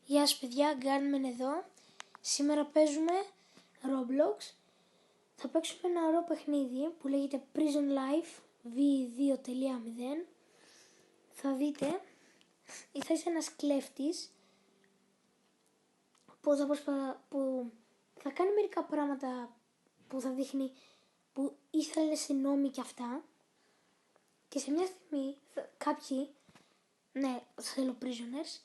Γεια σας παιδιά, Gunman εδώ. Σήμερα παίζουμε Roblox. Θα παίξουμε ένα ωραίο παιχνίδι που λέγεται Prison Life V2.0. Θα δείτε, θα είσαι ένας κλέφτης που θα κάνει μερικά πράγματα που θα δείχνει που ήθελε σε νόμοι και αυτά. Και σε μια στιγμή κάποιοι, ναι, θέλω prisoners,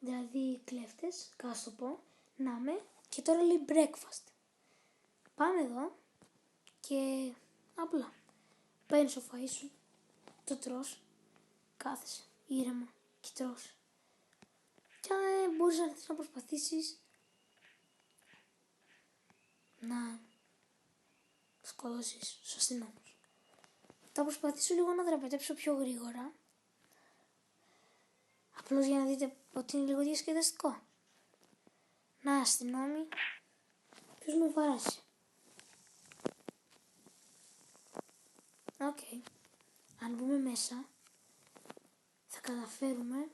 δηλαδή κλέφτες, κάτω το πω, να είμαι, και τώρα λέει breakfast. Πάμε εδώ και απλά παίρνεις το φαΐ σου, το τρως, κάθεσαι ήρεμα και τρως. Και μπορείς να προσπαθήσεις να σκοτώσεις τους αστυνόμους. Θα προσπαθήσω λίγο να δραπετέψω πιο γρήγορα, απλώς για να δείτε ότι είναι λίγο διασκεδαστικό. Να, αστυνόμοι, ποιος με βαράσει. Οκ. Αν μπούμε μέσα, θα καταφέρουμε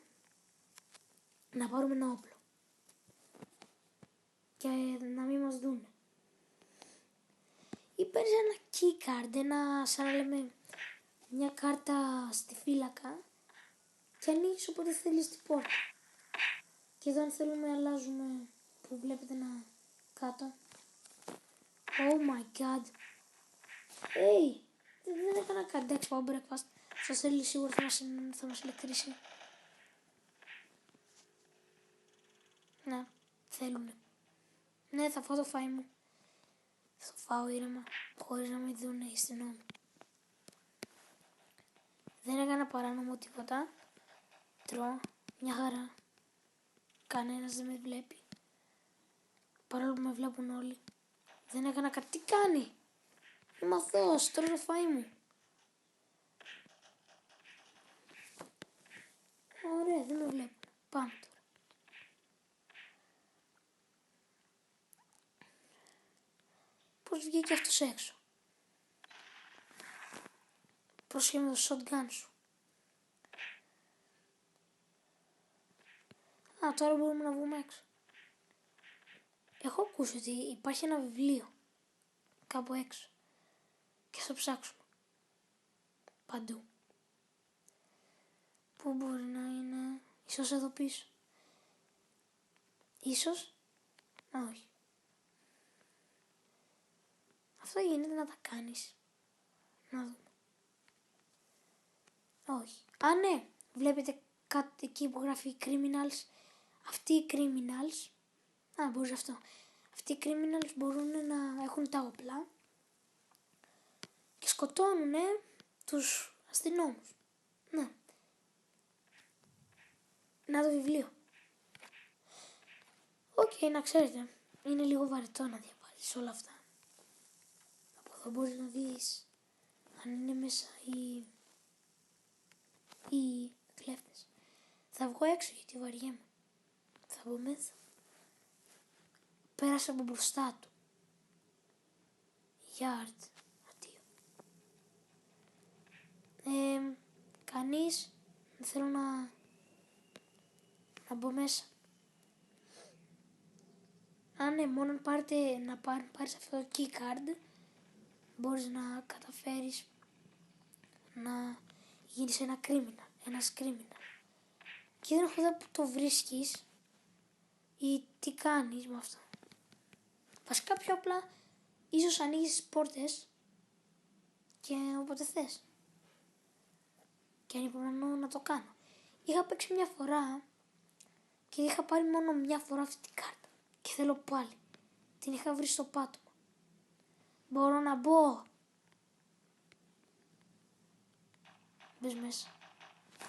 να πάρουμε ένα όπλο και να μην μας δούνε. Ή παίρνεις ένα key card, σαν να λέμε μια κάρτα στη φύλακα και ανοίγεις όποτε θέλεις την πόρτα. Και εδώ αν θέλουμε αλλάζουμε που βλέπετε κάτω. Oh my god. Hey, δεν έκανα κάτι. Εντάξει, πάω breakfast. Στο θέλει σίγουρα θα μας ηλεκτρήσει. Ναι, θέλουνε. Ναι, θα φάω το φαΐ μου. Θα το φάω ήρεμα, χωρίς να με δούνε οι αστυνόμοι. Δεν έκανα παράνομο τίποτα. Τρώω, μια χαρά. Κανένας δεν με βλέπει. Παρόλο που με βλέπουν όλοι. Δεν έκανα κάτι. Τι κάνει? Είμαι αθώος, τρώω το φαΐ μου. Ωραία, δεν με βλέπουν. Πάμε τώρα. Πώς βγήκε αυτός έξω? Πρόσχε με το shotgun σου. Α, τώρα μπορούμε να βγούμε έξω. Έχω ακούσει ότι υπάρχει ένα βιβλίο κάπου έξω και θα ψάξουμε παντού. Πού μπορεί να είναι? Ίσως εδώ πίσω. Ίσως. Όχι. Αυτό γίνεται να τα κάνεις. Να δούμε. Όχι. Α, ναι. Βλέπετε κάτι εκεί που γράφει criminals. Αυτοί οι criminals. Α, μπορείς αυτό. Αυτοί οι criminals μπορούν να έχουν τα όπλα και σκοτώνουν τους αστυνόμους. Ναι. Να το βιβλίο. Οκ, να ξέρετε. Είναι λίγο βαρετό να διαβάζεις όλα αυτά. Από εδώ μπορείς να δεις αν είναι μέσα οι κλέφτες. Θα βγω έξω γιατί βαριέμαι. Θα μπω μέσα. Πέρασα από μπροστά του. Yard. Αντίο. Κανείς. Θέλω να μπω μέσα. Αν ναι, μόνο να πάρεις αυτό το key card, μπορείς να καταφέρεις να γίνεις ένας criminal. Και δεν έχω δει που το βρίσκεις ή τι κάνεις με αυτό. Βασικά πιο απλά, ίσως ανοίγεις τις πόρτες και όποτε θες. Και ανυπομονώ να το κάνω. Είχα παίξει μια φορά και είχα πάρει μόνο μια φορά αυτή την κάρτα. Και θέλω πάλι. Την είχα βρει στο πάτωμα. Μπορώ να μπω? Μπες μέσα.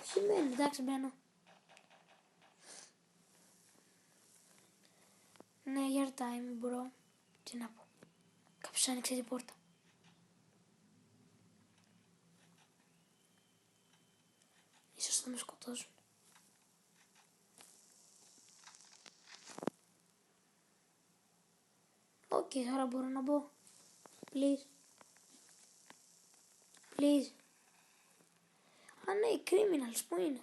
Τι σημαίνει? Εντάξει, μπαίνω. Ναι, your time, bro. Τι να πω. Κάποιος άνοιξε την πόρτα. Ίσως θα με σκοτώσουν. Οκ, τώρα μπορώ να μπω. Please. Please. Α, ναι, οι criminals, πού είναι?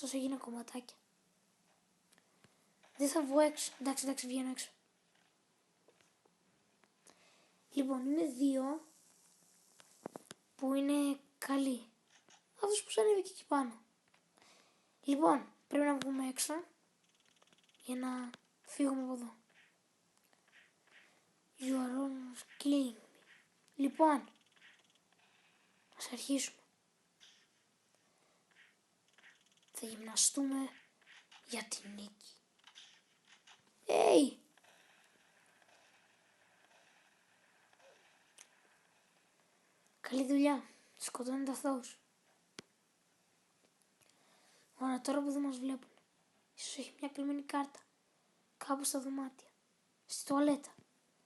Αυτός έγινε κομματάκια. Δεν θα βγω έξω. Εντάξει, βγαίνω έξω. Λοιπόν, είναι δύο που είναι καλοί. Αυτός που ανέβηκε εκεί πάνω. Λοιπόν, πρέπει να βγούμε έξω για να φύγουμε από εδώ. You are almost killing me. Λοιπόν, ας αρχίσουμε. Θα γυμναστούμε για την νίκη. Hey! Καλή δουλειά. Σκοτώνει τα αθώους. Ωραία, τώρα που δεν μας βλέπουν. Ίσως έχει μια κλεμμένη κάρτα. Κάπου στα δωμάτια. Στη τουαλέτα.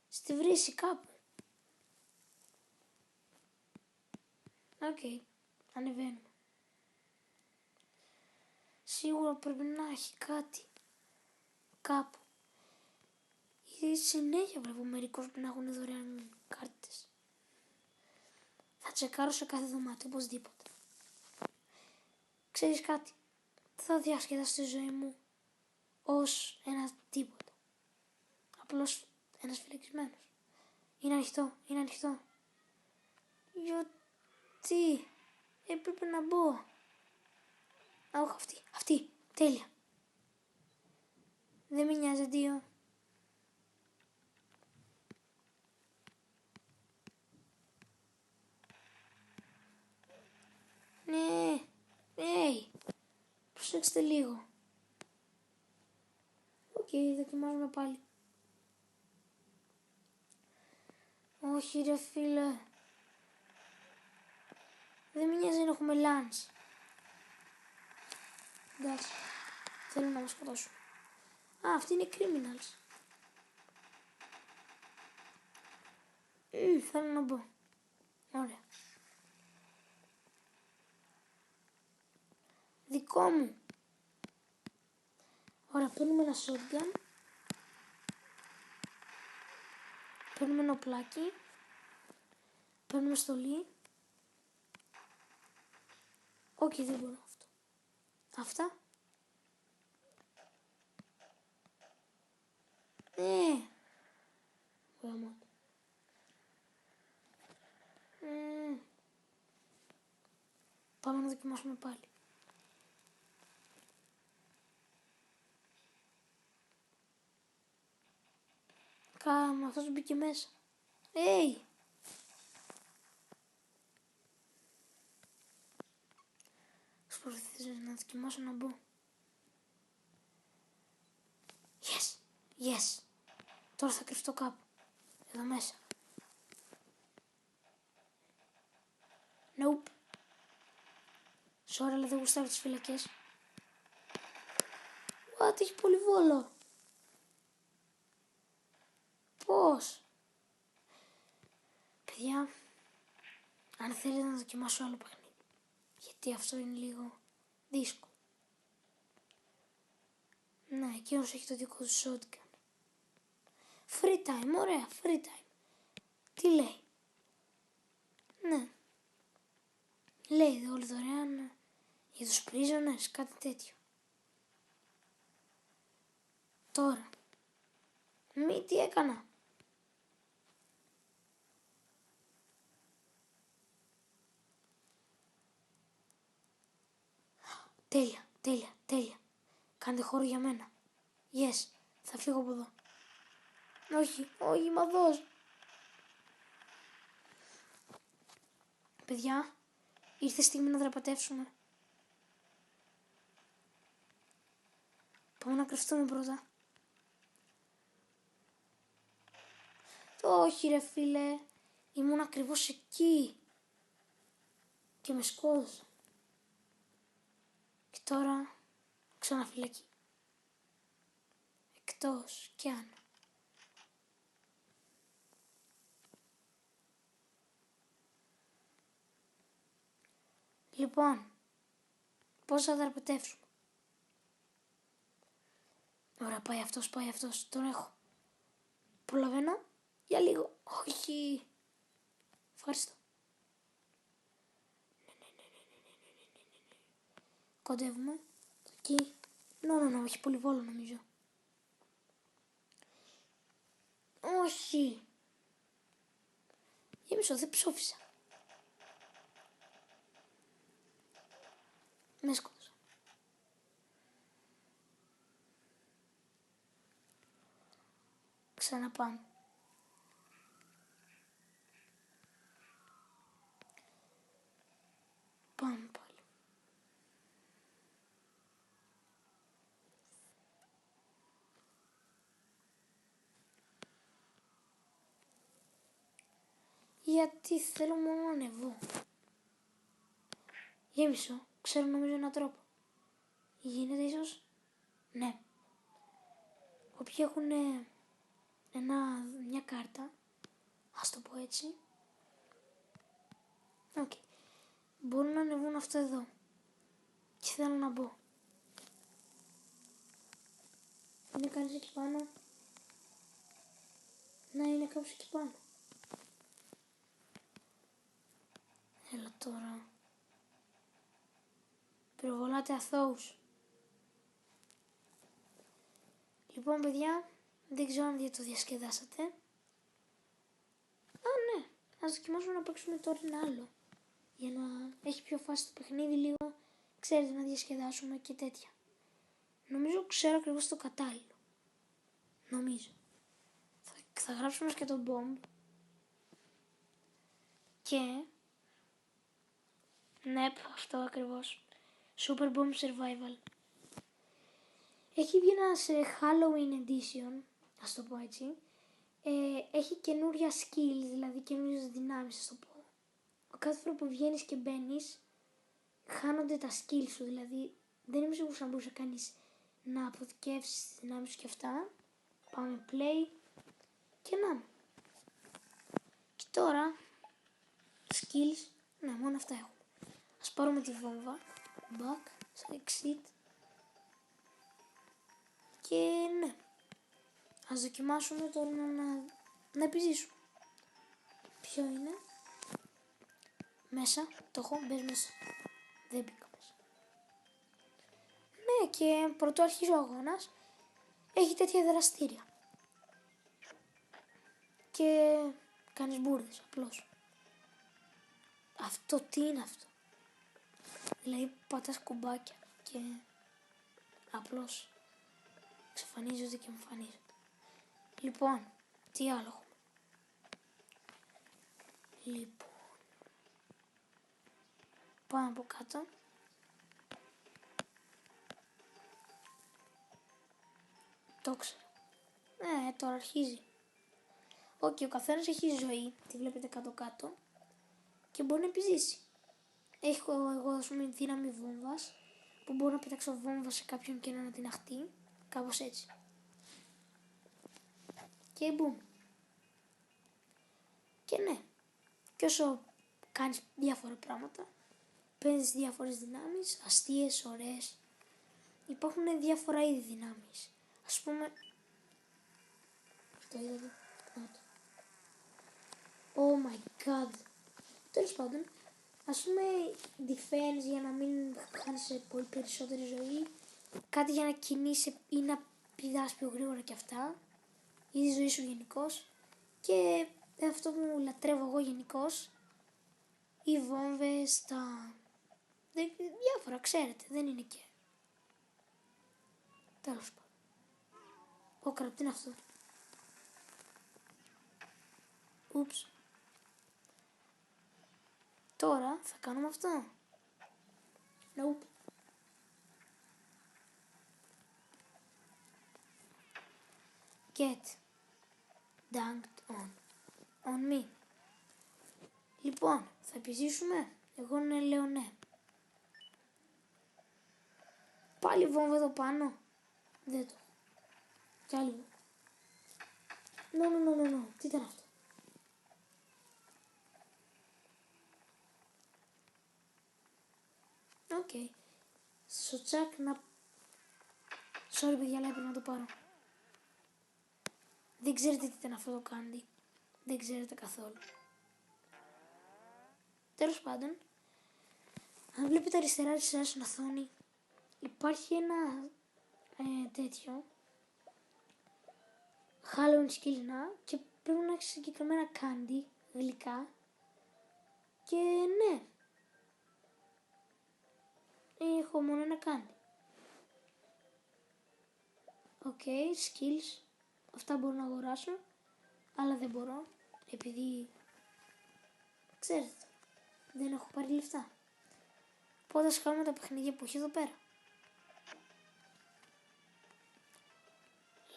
Στη βρύση κάπου. Οκ. Ανεβαίνουμε. Σίγουρα πρέπει να έχει κάτι. Κάπου. Ή συνέχεια βλέπω μερικούς που να έχουν δωρεάν κάρτες. Θα τσεκάρω σε κάθε δωμάτιο οπωσδήποτε. Ξέρεις κάτι. Θα διασκεδάσω τη ζωή μου ως ένα τίποτα. Απλώς ένας φυλακισμένος. Είναι ανοιχτό. Γιατί έπρεπε να μπω. Όχι αυτή. Τέλεια. Δεν με νοιάζει δύο. Ναι. Προσέξτε λίγο. Οκ, δοκιμάζουμε πάλι. Όχι ρε φίλε. Δεν με νοιάζει να έχουμε lunch. Εντάξει. Θέλουν να μας σκοτώσουν. Αυτοί είναι criminals. Θέλω να μπω. Ωραία. Δικό μου. Ωραία, παίρνουμε ένα shotgun. Παίρνουμε ένα οπλάκι. Παίρνουμε στολή. Όχι, δεν μπορώ αυτό. Αυτά. Γαμώτο. Πάμε να δοκιμάσουμε πάλι. Κάμα, αυτός μπήκε μέσα. Προσπαθήσω να δοκιμάσω να μπω. Yes. Τώρα θα κρυφτώ κάπου. Εδώ μέσα. Nope. Sorry, αλλά δεν γουστάρω τις φυλακές. What, έχει πολύ βόλο. Πώς. Παιδιά, αν θέλετε να δοκιμάσω άλλο παιχνίδι. Γιατί αυτό είναι λίγο δύσκολο. Ναι, εκείνος έχει το δικό του shotgun. Free time, ωραία, free time. Τι λέει. Ναι. Λέει όλοι δωρεάν για τους prisoners, κάτι τέτοιο. Τώρα. Τι έκανα. Τέλεια. Κάντε χώρο για μένα. Yes, θα φύγω από εδώ. Όχι, μαδός. Παιδιά, ήρθε η στιγμή να δραπατεύσουμε. Πάμε να κρυφτούμε πρώτα. Όχι ρε φίλε, ήμουν ακριβώς εκεί. Και με σκότωσαν. Και τώρα ξαναφυλακή. Εκτός κι αν. Λοιπόν, πώς θα δραπετεύσουμε. Ωραία, πάει αυτός, τον έχω. Προλαβαίνω, για λίγο. Όχι. Ευχαριστώ. Ναι. Κοντεύουμε, Εκεί. No, έχει πολυβόλο νομίζω. Όχι. Γέμισο, δεν ψόφισα. Με σκότωσα. Ξαναπάμε. Πάμε πάλι. Γιατί θέλω μόνο να ανεβώ. Γέμισο, ξέρω νομίζω έναν τρόπο. Γίνεται ίσως. Ναι. Όποιοι έχουν μια κάρτα, ας το πω έτσι. Okay. Μπορούν να ανεβούν αυτό εδώ. Και θέλω να μπω. Είναι κανείς εκεί πάνω. Να είναι κάποιος εκεί πάνω. Έλα τώρα. Πυροβολάτε αθώους. Λοιπόν παιδιά, δεν ξέρω αν το διασκεδάσατε. Ναι, ας δοκιμάσουμε να παίξουμε τώρα ένα άλλο. Για να έχει πιο φάση το παιχνίδι λίγο, ξέρετε, να διασκεδάσουμε και τέτοια. Νομίζω ξέρω ακριβώς το κατάλληλο. Νομίζω. Θα γράψουμε και το bomb. Και... ναι, αυτό ακριβώς. Super Bomb Survival. Έχει βγει ένα Halloween Edition, ας το πω έτσι. Έχει καινούρια skills, δηλαδή καινούριες δυνάμεις, ας το πω. Κάθε φορά που βγαίνεις και μπαίνεις, χάνονται τα skills σου, δηλαδή δεν είμαι σίγουρος αν μπορούσε κανείς να αποθηκεύσει τις δυνάμεις σου και αυτά. Πάμε play και να. Και τώρα, skills, ναι, μόνο αυτά έχουμε. Ας πάρουμε τη βόμβα, back, exit και ναι. Ας δοκιμάσουμε τώρα να επιζήσουμε. Ποιο είναι? Μέσα, το έχω, μπες μέσα. Δεν μπήκα μέσα. Ναι, και πρωτού αρχίσει ο αγώνας, έχει τέτοια δραστήρια. Και κάνεις μπουρδες, απλώς. Αυτό τι είναι αυτό? Δηλαδή πατάς κουμπάκια και απλώς εξαφανίζονται και εμφανίζονται. Λοιπόν, τι άλλο έχουμε? Λοιπόν, πάμε από κάτω. Το ξέρω. Ναι, τώρα αρχίζει. Ο καθένας έχει ζωή, τη βλέπετε κάτω-κάτω και μπορεί να επιζήσει. Έχω εγώ ας πούμε δύναμη βόμβας που μπορώ να πετάξω βόμβα σε κάποιον και να ανατιναχτεί, κάπως έτσι. Και μπουμ. Και ναι, και όσο κάνεις διάφορα πράγματα, παίρνεις διάφορες δυνάμεις, αστείες, ωραίες. Υπάρχουν διάφορα είδη δυνάμεις. Ας πούμε, το είδατε, oh my god. Τέλος πάντων, ας πούμε defense για να μην χάνεις πολύ περισσότερη ζωή, κάτι για να κινείσαι ή να πηδάς πιο γρήγορα και αυτά, ή τη ζωή σου γενικώς. Και αυτό που λατρεύω εγώ γενικώς, οι βόμβες, τα... διάφορα, ξέρετε, δεν είναι και... Τέλος πάντων. Ο κραπ, τι είναι αυτό? Ούψ. Τώρα θα κάνουμε αυτό. Nope. Get dunked on me. Λοιπόν, θα επιζήσουμε. Εγώ λέω ναι. Πάλι βόμβα εδώ πάνω. Δεν το. Κι άλλο. No. Τι ήταν αυτό? Οκ. Στο τσακ να... Sorry παιδιά, αλλά έπρεπε να το πάρω. Δεν ξέρετε τι ήταν αυτό το κάντι. Δεν ξέρετε καθόλου. Τέλος πάντων, αν βλέπετε αριστερά στην οθόνη, Υπάρχει ένα τέτοιο Halloween skills και πρέπει να έχει συγκεκριμένα candy, γλυκά και ναι, έχω μόνο ένα candy. Skills, αυτά μπορώ να αγοράσω, αλλά δεν μπορώ, επειδή, ξέρετε, δεν έχω πάρει λεφτά. Οπότε ας κάνουμε τα παιχνίδια που έχει εδώ πέρα.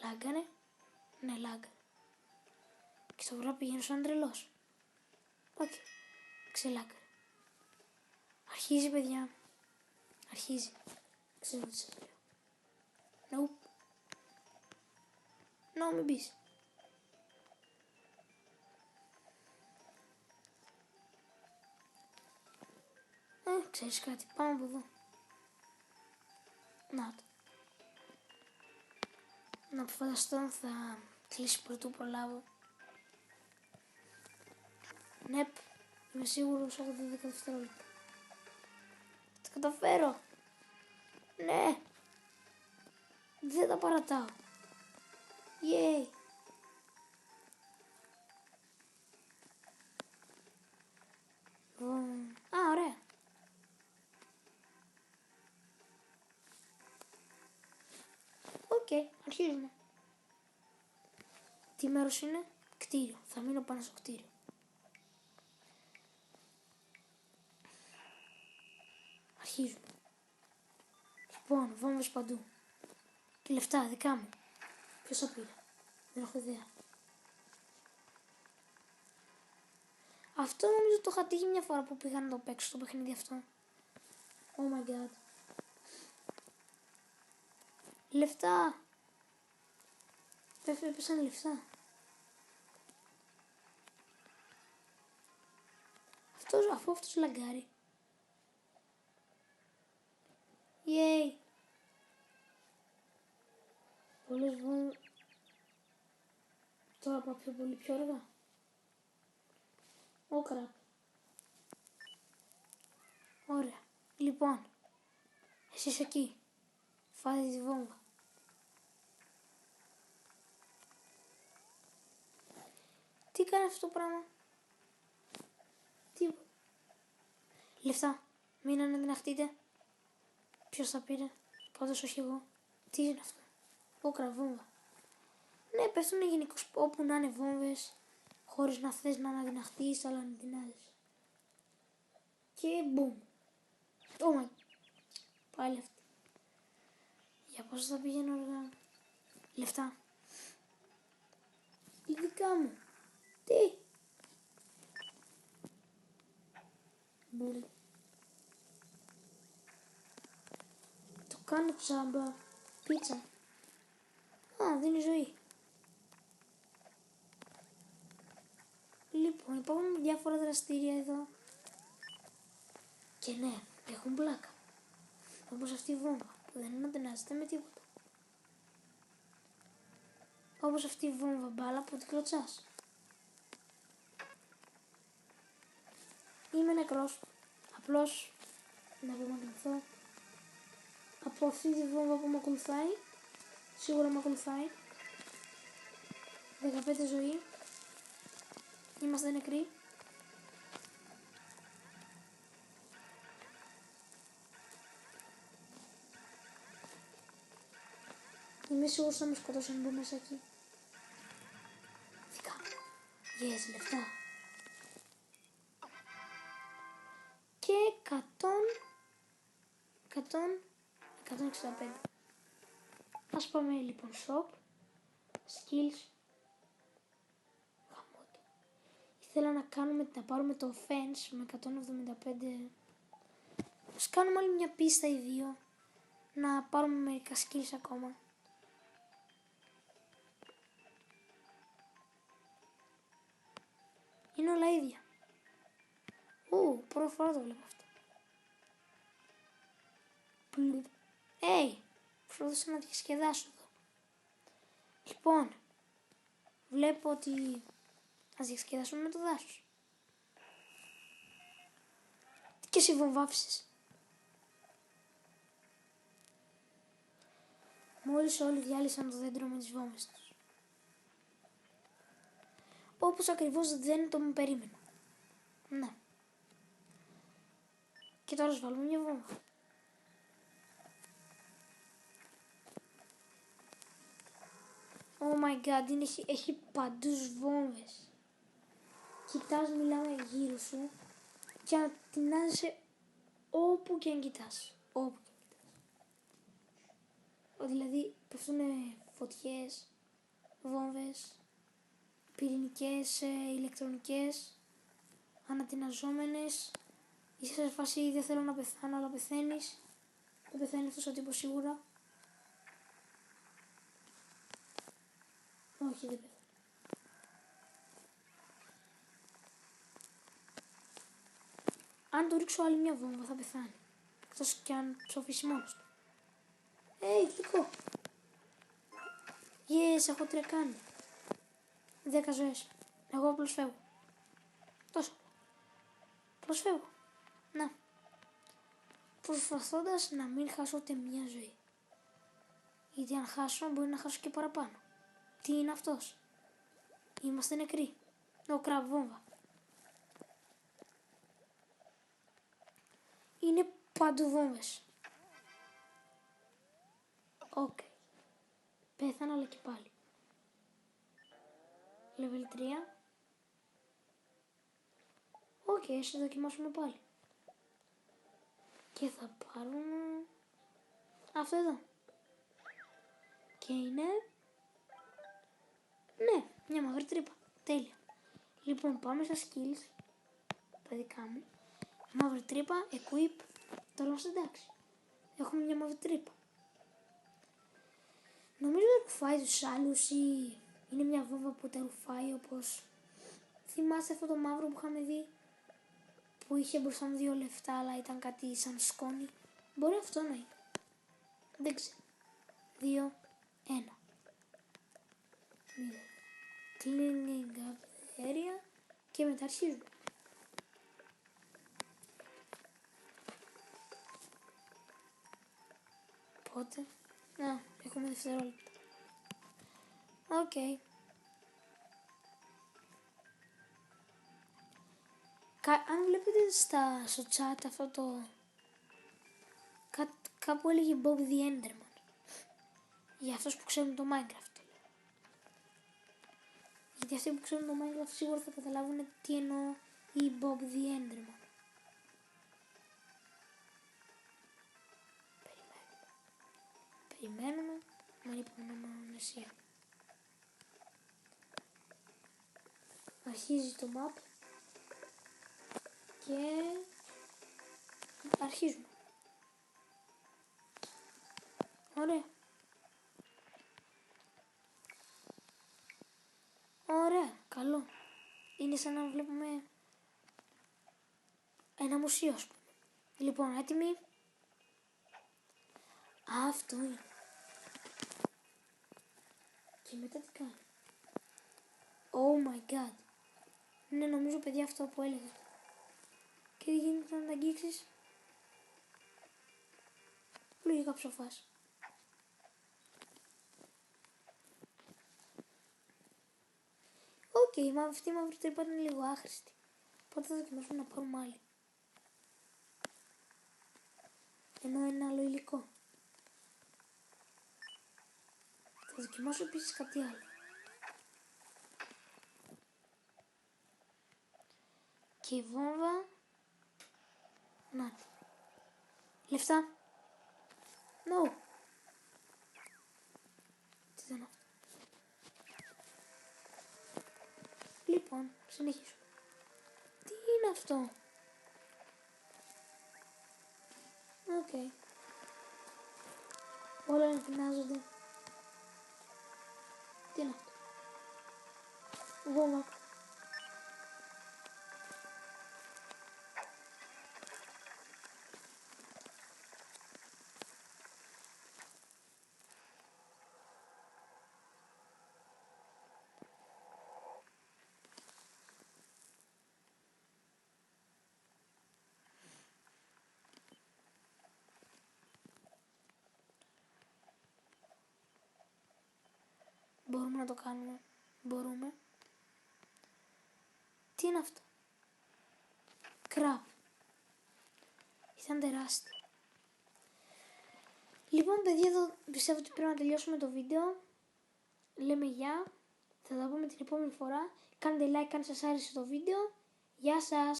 Λάγκανε, ναι λάγκανε. Και στο βράδυ πηγαίνω σαν τρελός. Ξελάγκανε. Αρχίζει παιδιά, αρχίζει. Ξέρω τι σας λέω. No, μην πεις. Ξέρεις κάτι, πάμε από εδώ. Να το. Να φανταστώ θα κλείσει πρωτού προλάβω. Νεπ, είμαι σίγουρος από 10 δευτερόλεπτα. Θα τα καταφέρω. Ναι. Δεν τα παρατάω. Yay. Ωραία. Αρχίζουμε. Τι μέρος είναι? Κτίριο. Θα μείνω πάνω στο κτίριο. Αρχίζουμε. Λοιπόν, βόμβες παντού. Και λεφτά δικά μου. Ποιος θα πήρε? Δεν έχω ιδέα. Αυτό νομίζω το είχα τύχει μια φορά που πήγα να το παίξω στο παιχνίδι αυτό. Oh my god. Λεφτά. Έπεσαν λεφτά. Αφού αυτός λαγκάρει. Yay. Πολλές βόμβες. Τώρα πάω πιο αργά. Crap. Ωραία. Λοιπόν. Εσείς εκεί. Φάτε τη βόμβα. Τι κάνει αυτό το πράγμα? Τι? Λεφτά. Μην αναδυναχτείτε. Ποιος θα πήρε? Πάντως όχι εγώ. Τι είναι αυτό? Βόμβα. Ναι, πέφτουν γενικώς όπου να είναι βόμβες. Χωρίς να θες να αναδυναχτείς, αλλά να την άδεις. Και μπουμ. Πάλι αυτή. Για πόσο θα πηγαίνω αργά? Λεφτά. Δικά μου. Τι? Το κάνω τσάμπα. Πίτσα. Δίνει ζωή. Λοιπόν, υπάρχουν διάφορα δραστήρια εδώ. Και ναι, έχουν πλάκα. Όπως αυτή η βόμβα που δεν αναδυνάζεται με τίποτα. Όπως αυτή η βόμβα μπάλα που την κλωτσάς. Είμαι νεκρός. Απλώς να απομακρυνθώ από αυτή τη βόμβα που με ακολουθάει. Σίγουρα με ακολουθάει. 15 ζωή. Είμαστε νεκροί. Είμαι σίγουρος θα με σκοτώσει αν μπω μέσα εκεί. Φύγα. Yes, λεφτά. Και 165. Ας πάμε λοιπόν shop. Skills. Γαμώτο. Ήθελα να πάρουμε το fence με 175. Ας κάνουμε άλλη μια πίστα ή δύο. Να πάρουμε μερικά skills ακόμα. Είναι όλα ίδια. Πρώτη φορά το βλέπω αυτό. Προσπαθούσα να διασκεδάσω εδώ. Λοιπόν, βλέπω ότι ας διασκεδάσουμε με το δάσος. Και εσύ βομβάφησες. Μόλις όλοι διάλυσαν το δέντρο με τις βόμβες τους. Όπως ακριβώς δεν το μου περίμενα. Ναι. Και τώρα βάλουμε μια βόμβα. Oh my god, έχει παντού βόμβες. Κοιτάς, μιλάμε γύρω σου και ανατινάζεσαι όπου και αν κοιτάς. Όπου και αν κοιτάς. Δηλαδή πέφτουν φωτιές, βόμβες, πυρηνικές, ηλεκτρονικές, ανατιναζόμενες. Είσαι σε φάση δεν θέλω να πεθάνω, αλλά πεθαίνεις. Δεν πεθαίνει αυτός ο τύπος σίγουρα. Όχι, δεν πεθαίνει. Αν του ρίξω άλλη μια βόμβα θα πεθάνει. Εκτός κι αν ψοφήσει μόνος του. Γλυκό. Yes, έχω τρεκάνει. 10 ζωές. Εγώ απλώς φεύγω. Τόσο. Απλώς φεύγω. Να. Προσπαθώντας να μην χάσω ούτε μια ζωή. Γιατί αν χάσω μπορεί να χάσω και παραπάνω. Τι είναι αυτός? Είμαστε νεκροί. Ο κραβ βόμβα. Είναι παντού βόμβες. Οκ. Πέθανα αλλά και πάλι. Level 3. Οκ, ας το δοκιμάσουμε πάλι. Και θα πάρουμε αυτό εδώ. Και είναι... Ναι, μια μαύρη τρύπα. Τέλεια. Λοιπόν, πάμε στα skills. Τα δικά μου. Μαύρη τρύπα, equip. Τώρα είμαστε εντάξει. Έχουμε μια μαύρη τρύπα. Νομίζω δεν ρουφάει τους άλλους ή είναι μια βόμβα που τα ρουφάει, όπως θυμάστε αυτό το μαύρο που είχαμε δει που είχε μπροστά μου 2 λεφτά αλλά ήταν κάτι σαν σκόνη. Μπορεί αυτό να είναι. Δεν ξέρω. 2, 1. Cleaning up the area και μετά αρχίζουμε. Πότε? Έχουμε δευτερόλεπτα. Οκ. Αν βλέπετε στο chat αυτό το... Κάπου έλεγε Bob the Enderman. Για αυτούς που ξέρουν το Minecraft. Γιατί αυτοί που ξέρουν το Minecraft σίγουρα θα καταλάβουν τι εννοώ η Bob the Enderman. Περιμένουμε με ανυπομονησία. Αρχίζει το map και αρχίζουμε. Ωραία. Ωραία, καλό. Είναι σαν να βλέπουμε ένα μουσείο, ας πούμε. Λοιπόν, έτοιμοι. Αυτό είναι. Και μετά τι κάνει? Oh my god. Ναι, νομίζω παιδιά αυτό που έλεγα. Και τι γίνεται να τα αγγίξεις? Λογικά ψοφάς. Οκ, αυτή η μαύρη τρύπα είναι λίγο άχρηστη. Οπότε θα δοκιμάσουμε να πάρουμε άλλη. Ενώ ένα άλλο υλικό. Θα δοκιμάσω επίσης κάτι άλλο. Και η βόμβα... Να. Λεφτά. No. Τι ήταν αυτό? Λοιπόν, συνεχίσουμε. Τι είναι αυτό? Οκ. Όλα ενθυμάζονται. Τι είναι αυτό? Βόμβα. Μπορούμε να το κάνουμε. Μπορούμε. Τι είναι αυτό? Κραπ. Ήταν τεράστιο. Λοιπόν, παιδιά, εδώ πιστεύω ότι πρέπει να τελειώσουμε το βίντεο. Λέμε γεια. Θα τα πούμε την επόμενη φορά. Κάντε like αν σας άρεσε το βίντεο. Γεια σας.